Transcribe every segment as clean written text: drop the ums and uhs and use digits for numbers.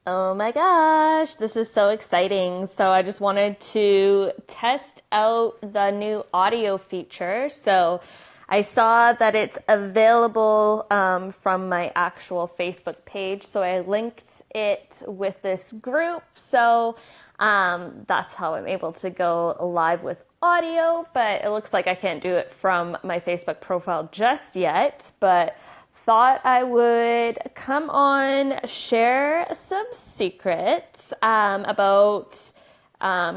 Oh my gosh, this is so exciting. So I just wanted to test out the new audio feature. So I saw that it's available from my actual Facebook page. So I linked it with this group. So that's how I'm able to go live with audio, but it looks like I can't do it from my Facebook profile just yet. But thought I would come on, share some secrets about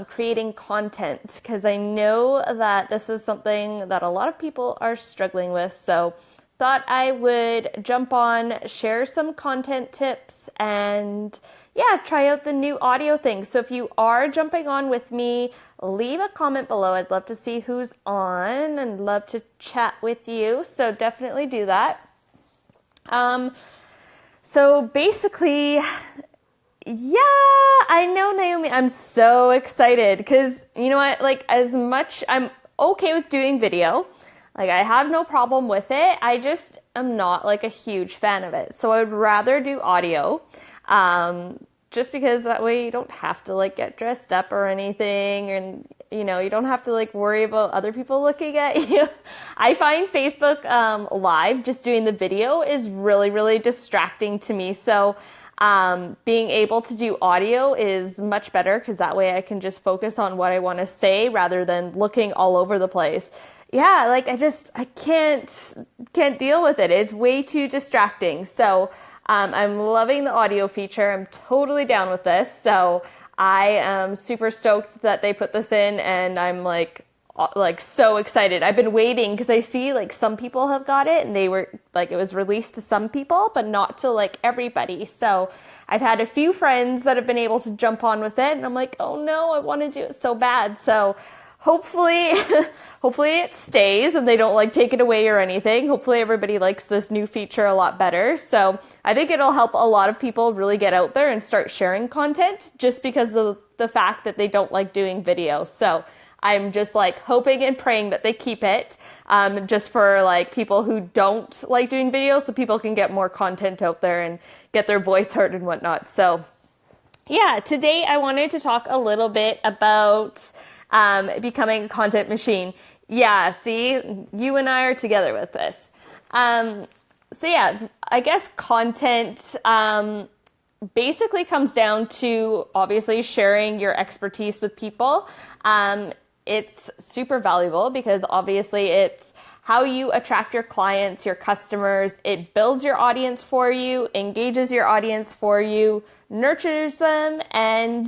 creating content because I know that this is something that a lot of people are struggling with. So, thought I would jump on, share some content tips, and yeah, try out the new audio thing. So, if you are jumping on with me, leave a comment below. I'd love to see who's on and love to chat with you. So, definitely do that. Um, so basically, yeah, I know, Naomi. I'm so excited because you know what? Like, as much I'm okay with doing video, like, I have no problem with it. I just am not like a huge fan of it. So I would rather do audio. Just because that way you don't have to like get dressed up or anything, and you don't have to like worry about other people looking at you. I find Facebook live, just doing the video, is really really distracting to me. So being able to do audio is much better because that way I can just focus on what I want to say rather than looking all over the place. Yeah, like I can't deal with it. It's way too distracting. So I'm loving the audio feature. I'm totally down with this. So I am super stoked that they put this in, and I'm like so excited. I've been waiting because I see like some people have got it and they were like, it was released to some people, but not to like everybody. So I've had a few friends that have been able to jump on with it, and I'm like, oh no, I want to do it so bad. So hopefully hopefully it stays and they don't like take it away or anything. Hopefully everybody likes this new feature a lot better. So I think it'll help a lot of people really get out there and start sharing content just because of the fact that they don't like doing video. So I'm just like hoping and praying that they keep it just for like people who don't like doing videos, so people can get more content out there and get their voice heard and whatnot. So yeah, today I wanted to talk a little bit about becoming a content machine. Yeah, see, you and I are together with this. So yeah, I guess content basically comes down to obviously sharing your expertise with people. It's super valuable because obviously it's how you attract your clients, your customers. It builds your audience for you, engages your audience for you, nurtures them, and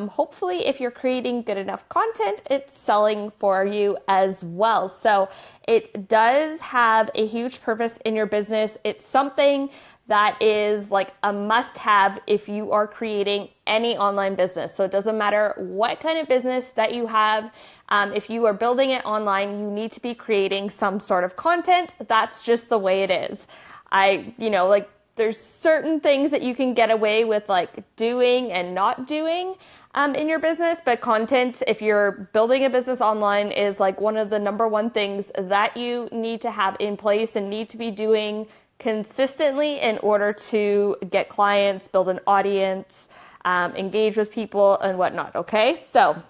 hopefully if you're creating good enough content, it's selling for you as well. So it does have a huge purpose in your business. It's something that is like a must-have if you are creating any online business. So it doesn't matter what kind of business that you have. If you are building it online, you need to be creating some sort of content. That's just the way it is. Like there's certain things that you can get away with like doing and not doing in your business, but content, if you're building a business online, is like one of the number one things that you need to have in place and need to be doing consistently in order to get clients, build an audience, engage with people and whatnot. Okay, so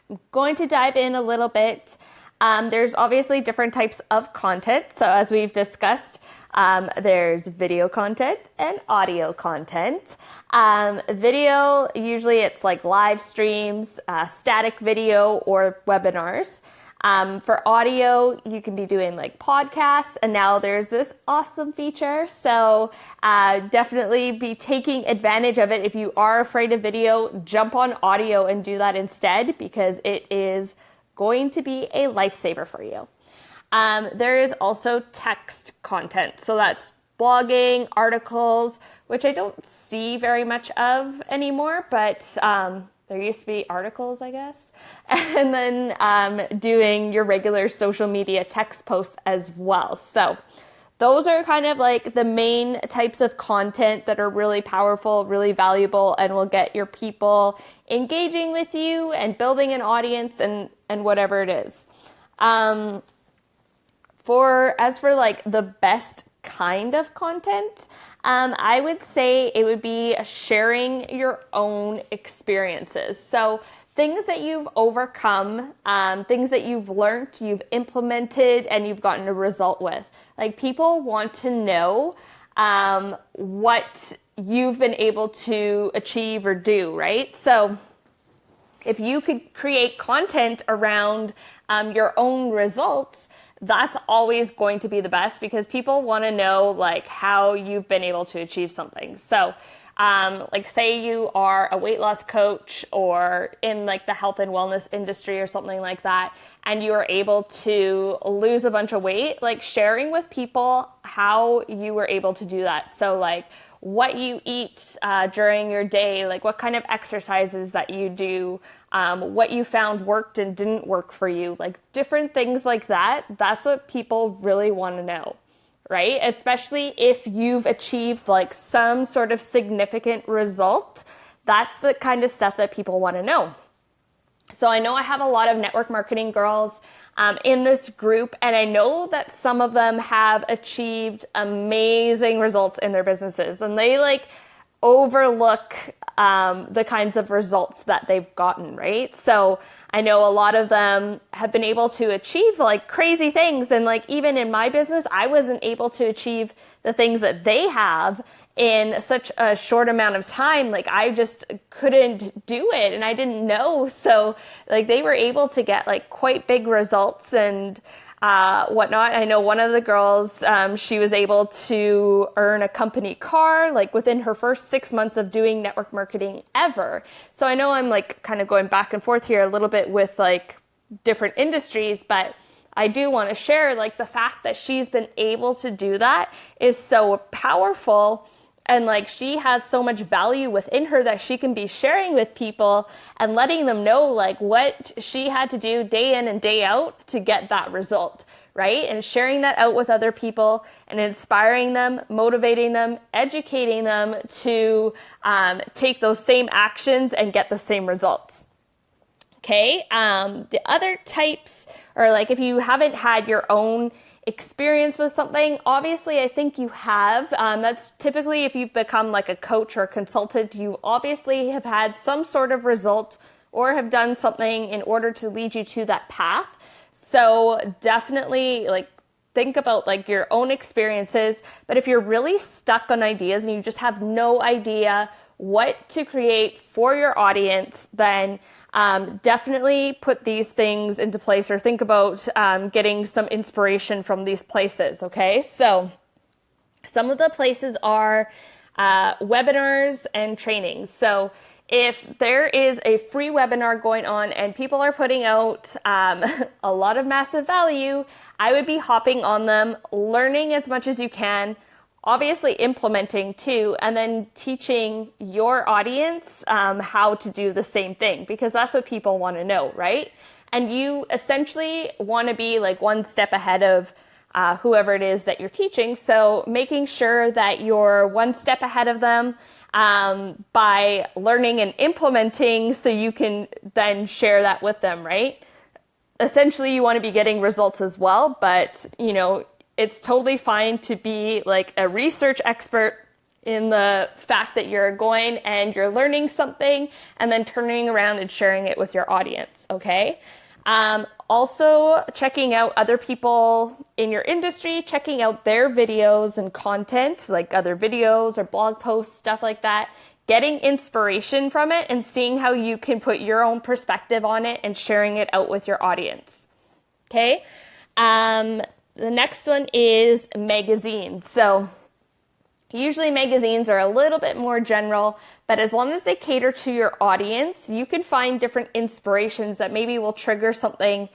I'm going to dive in a little bit. There's obviously different types of content. So as we've discussed, there's video content and audio content. Video, usually it's like live streams, static video, or webinars. For audio, you can be doing like podcasts, and now there's this awesome feature. So definitely be taking advantage of it. If you are afraid of video, jump on audio and do that instead because it is going to be a lifesaver for you. There is also text content. So that's blogging, articles, which I don't see very much of anymore, but there used to be articles, I guess. And then doing your regular social media text posts as well. So those are kind of like the main types of content that are really powerful, really valuable, and will get your people engaging with you and building an audience and whatever it is. As for like the best kind of content, I would say it would be sharing your own experiences. So things that you've overcome, things that you've learned, you've implemented, and you've gotten a result with. Like, people want to know what you've been able to achieve or do, right? So if you could create content around your own results, that's always going to be the best, because people want to know like how you've been able to achieve something. So like, say you are a weight loss coach or in like the health and wellness industry or something like that, and you are able to lose a bunch of weight, like sharing with people how you were able to do that. So like, what you eat during your day, like what kind of exercises that you do, what you found worked and didn't work for you, like different things like that. That's what people really want to know, right? Especially if you've achieved like some sort of significant result. That's the kind of stuff that people want to know. So I know I have a lot of network marketing girls in this group, and I know that some of them have achieved amazing results in their businesses, and they like overlook the kinds of results that they've gotten, right? So I know a lot of them have been able to achieve like crazy things, and like even in my business, I wasn't able to achieve the things that they have in such a short amount of time. Like, I just couldn't do it, and I didn't know. So like, they were able to get like quite big results and whatnot. I know one of the girls, she was able to earn a company car like within her first 6 months of doing network marketing ever. So I know I'm like kind of going back and forth here a little bit with like different industries, but I do want to share like the fact that she's been able to do that is so powerful. And like, she has so much value within her that she can be sharing with people and letting them know like what she had to do day in and day out to get that result, right? And sharing that out with other people and inspiring them, motivating them, educating them to take those same actions and get the same results. Okay. The other types, or like, if you haven't had your own experience with something, obviously I think you have. That's typically if you've become like a coach or a consultant, you obviously have had some sort of result or have done something in order to lead you to that path. So definitely like think about like your own experiences. But if you're really stuck on ideas and you just have no idea what to create for your audience, then definitely put these things into place, or think about getting some inspiration from these places, okay? So some of the places are webinars and trainings. So if there is a free webinar going on and people are putting out a lot of massive value, I would be hopping on them, learning as much as you can, obviously implementing too, and then teaching your audience how to do the same thing, because that's what people want to know, right? And you essentially want to be like one step ahead of whoever it is that you're teaching. So making sure that you're one step ahead of them by learning and implementing, so you can then share that with them, right? Essentially, you want to be getting results as well, but you know, it's totally fine to be like a research expert in the fact that you're going and you're learning something and then turning around and sharing it with your audience, okay? Also, checking out other people in your industry, checking out their videos and content, like other videos or blog posts, stuff like that, getting inspiration from it and seeing how you can put your own perspective on it and sharing it out with your audience, okay? The next one is magazines. So usually magazines are a little bit more general, but as long as they cater to your audience, you can find different inspirations that maybe will trigger something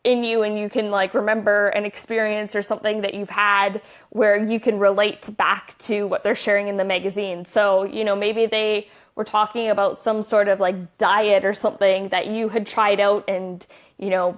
in you, and you can like remember an experience or something that you've had where you can relate back to what they're sharing in the magazine. So, you know, maybe they were talking about some sort of like diet or something that you had tried out and, you know,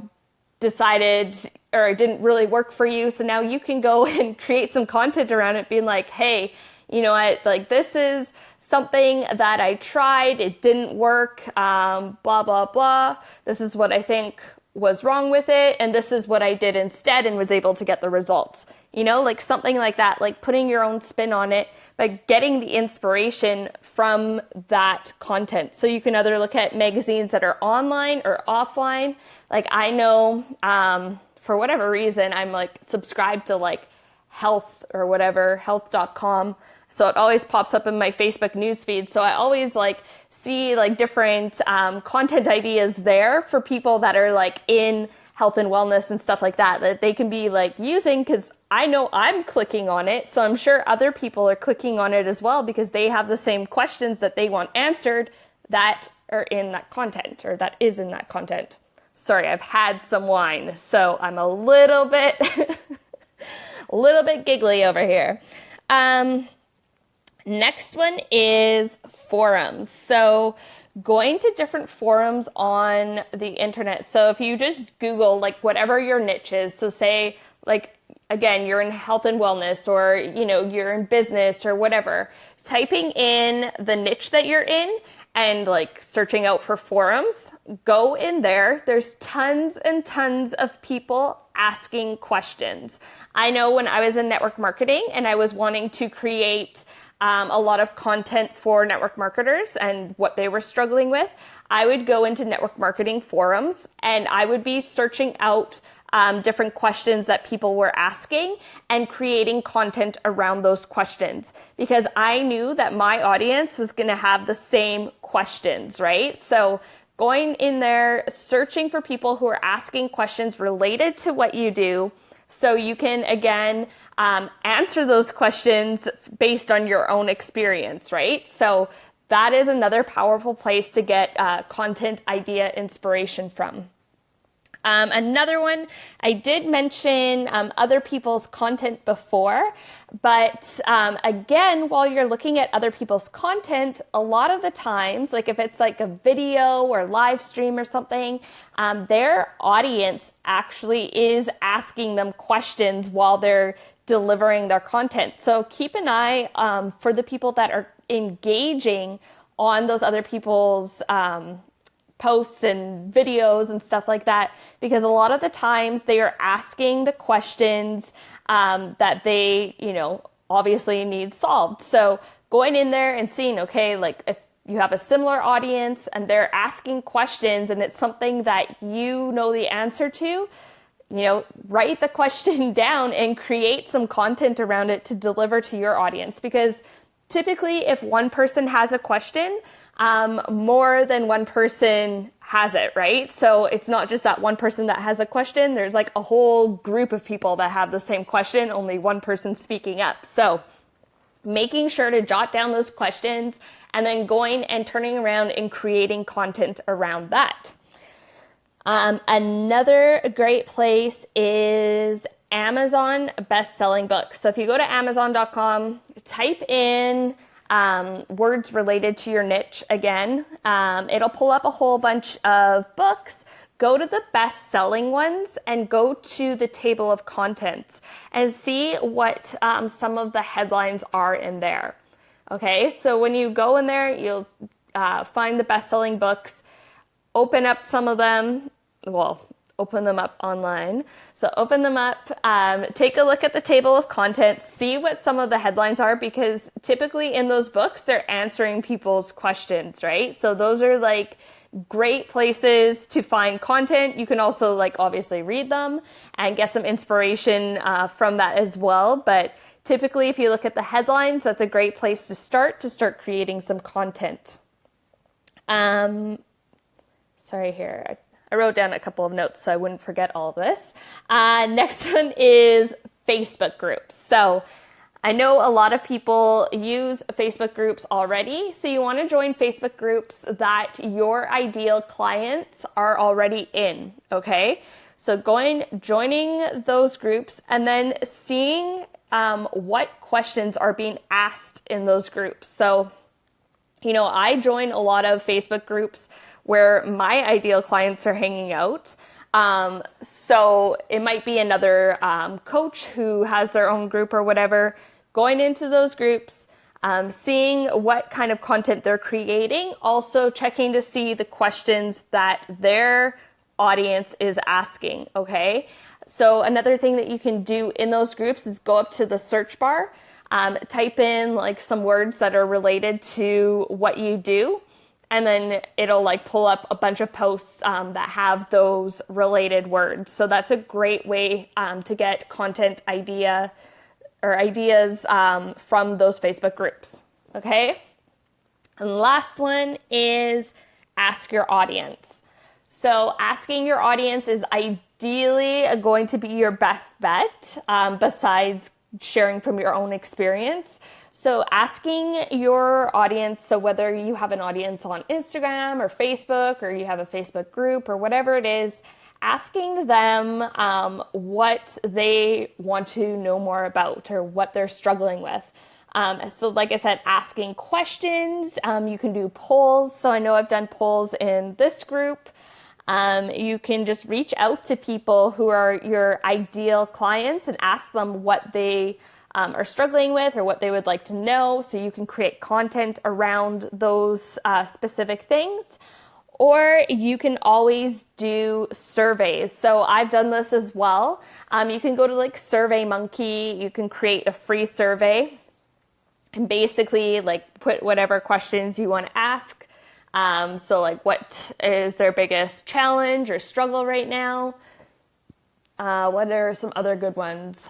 decided or it didn't really work for you. So now you can go and create some content around it, being like, hey, you know what, like this is something that I tried, it didn't work, blah, blah, blah. This is what I think was wrong with it, and this is what I did instead and was able to get the results. You know, like something like that, like putting your own spin on it, but getting the inspiration from that content. So you can either look at magazines that are online or offline. Like I know, for whatever reason, I'm like subscribed to like health or whatever, health.com. So it always pops up in my Facebook newsfeed. So I always like see like different content ideas there for people that are like in health and wellness and stuff like that they can be like using, because I know I'm clicking on it. So I'm sure other people are clicking on it as well because they have the same questions that they want answered that are in that content, or that is in that content. Sorry, I've had some wine, so I'm a little bit, a little bit giggly over here. Next one is forums. So going to different forums on the internet. So if you just Google like whatever your niche is, so say like, again, you're in health and wellness, or, you know, you're in business or whatever, typing in the niche that you're in and like searching out for forums, go in there. There's tons and tons of people asking questions. I know when I was in network marketing and I was wanting to create a lot of content for network marketers and what they were struggling with, I would go into network marketing forums and I would be searching out different questions that people were asking and creating content around those questions, because I knew that my audience was going to have the same questions, right? So going in there, searching for people who are asking questions related to what you do, so you can, again, answer those questions based on your own experience, right? So that is another powerful place to get content idea inspiration from. Another one, I did mention other people's content before, but again, while you're looking at other people's content, a lot of the times, like if it's like a video or live stream or something, their audience actually is asking them questions while they're delivering their content. So keep an eye for the people that are engaging on those other people's posts and videos and stuff like that, because a lot of the times they are asking the questions that they, you know, obviously need solved. So going in there and seeing, okay, like if you have a similar audience and they're asking questions and it's something that you know the answer to, you know, write the question down and create some content around it to deliver to your audience. Because typically if one person has a question, more than one person has it, right? So it's not just that one person that has a question. There's like a whole group of people that have the same question, only one person speaking up. So making sure to jot down those questions and then going and turning around and creating content around that. Another great place is Amazon best-selling books. So if you go to Amazon.com, type in words related to your niche again. It'll pull up a whole bunch of books. Go to the best-selling ones and go to the table of contents and see what some of the headlines are in there. Okay, so when you go in there, you'll find the best-selling books, open up some of them, well, open them up online. So open them up, take a look at the table of contents, see what some of the headlines are, because typically in those books, they're answering people's questions, right? So those are like great places to find content. You can also like obviously read them and get some inspiration from that as well. But typically if you look at the headlines, that's a great place to start creating some content. Sorry here. I wrote down a couple of notes so I wouldn't forget all of this. Next one is Facebook groups. So I know a lot of people use Facebook groups already. So you want to join Facebook groups that your ideal clients are already in, okay? So joining those groups and then seeing what questions are being asked in those groups. So, you know, I join a lot of Facebook groups where my ideal clients are hanging out. So it might be another coach who has their own group or whatever, going into those groups, seeing what kind of content they're creating, also checking to see the questions that their audience is asking, okay? So another thing that you can do in those groups is go up to the search bar, type in like some words that are related to what you do, and then it'll like pull up a bunch of posts that have those related words. So that's a great way to get content ideas from those Facebook groups, okay? And the last one is ask your audience. So asking your audience is ideally going to be your best bet besides sharing from your own experience. So asking your audience, so whether you have an audience on Instagram or Facebook, or you have a Facebook group or whatever it is, asking them what they want to know more about or what they're struggling with. So like I said, asking questions, you can do polls. So I know I've done polls in this group. You can just reach out to people who are your ideal clients and ask them what they are struggling with or what they would like to know. So you can create content around those specific things. Or you can always do surveys. So I've done this as well. You can go to like SurveyMonkey. You can create a free survey and basically like put whatever questions you want to ask. So like, what is their biggest challenge or struggle right now? What are some other good ones?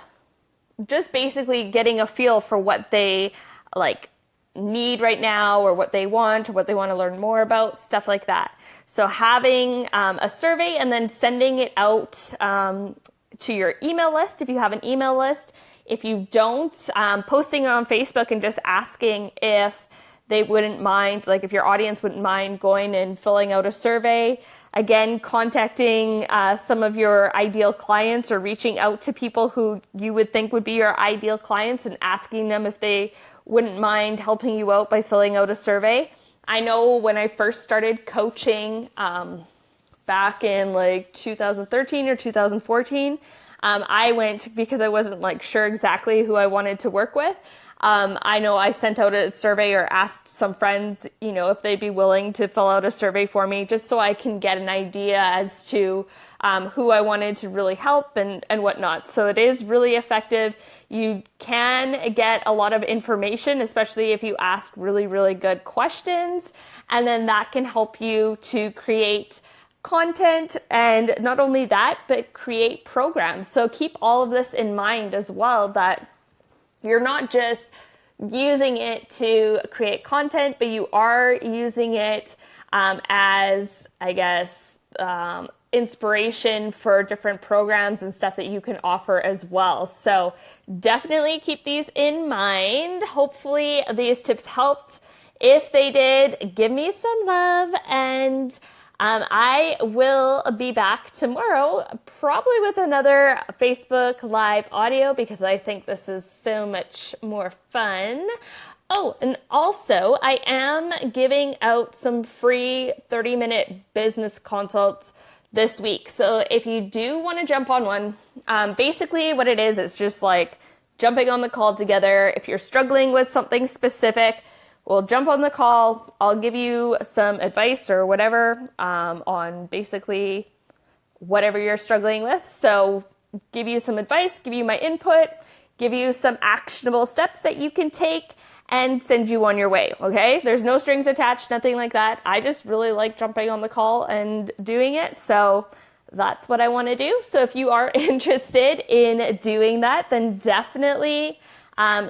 Just basically getting a feel for what they like need right now, or what they want, or what they want to learn more about, stuff like that. So having a survey and then sending it out to your email list if you have an email list. If you don't, posting it on Facebook and just asking if they wouldn't mind, like if your audience wouldn't mind going and filling out a survey. Again, contacting some of your ideal clients or reaching out to people who you would think would be your ideal clients and asking them if they wouldn't mind helping you out by filling out a survey. I know when I first started coaching back in like 2013 or 2014, I went because I wasn't like sure exactly who I wanted to work with. I know I sent out a survey or asked some friends, if they'd be willing to fill out a survey for me, just so I can get an idea as to who I wanted to really help and whatnot. So it is really effective. You can get a lot of information, especially if you ask really, really good questions. And then that can help you to create content, and not only that, but create programs. So keep all of this in mind as well, that you're not just using it to create content, but you are using it as, I guess, inspiration for different programs and stuff that you can offer as well. So definitely keep these in mind. Hopefully these tips helped. If they did, give me some love, and I will be back tomorrow, probably with another Facebook Live audio, because I think this is so much more fun. Oh, and also I am giving out some free 30-minute business consults this week. So if you do want to jump on one, basically what it is, it's just like jumping on the call together. If you're struggling with something specific, we'll jump on the call. I'll give you some advice or whatever on basically whatever you're struggling with. So give you some advice, give you my input, give you some actionable steps that you can take, and send you on your way, okay? There's no strings attached, nothing like that. I just really like jumping on the call and doing it. So that's what I want to do. So if you are interested in doing that, then definitely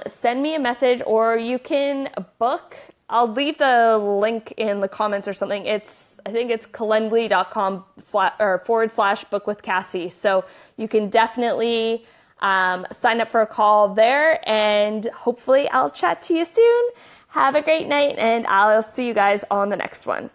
send me a message, or you can book. I'll leave the link in the comments or something. I think it's calendly.com/book with Cassie. So you can definitely sign up for a call there, and hopefully I'll chat to you soon. Have a great night, and I'll see you guys on the next one.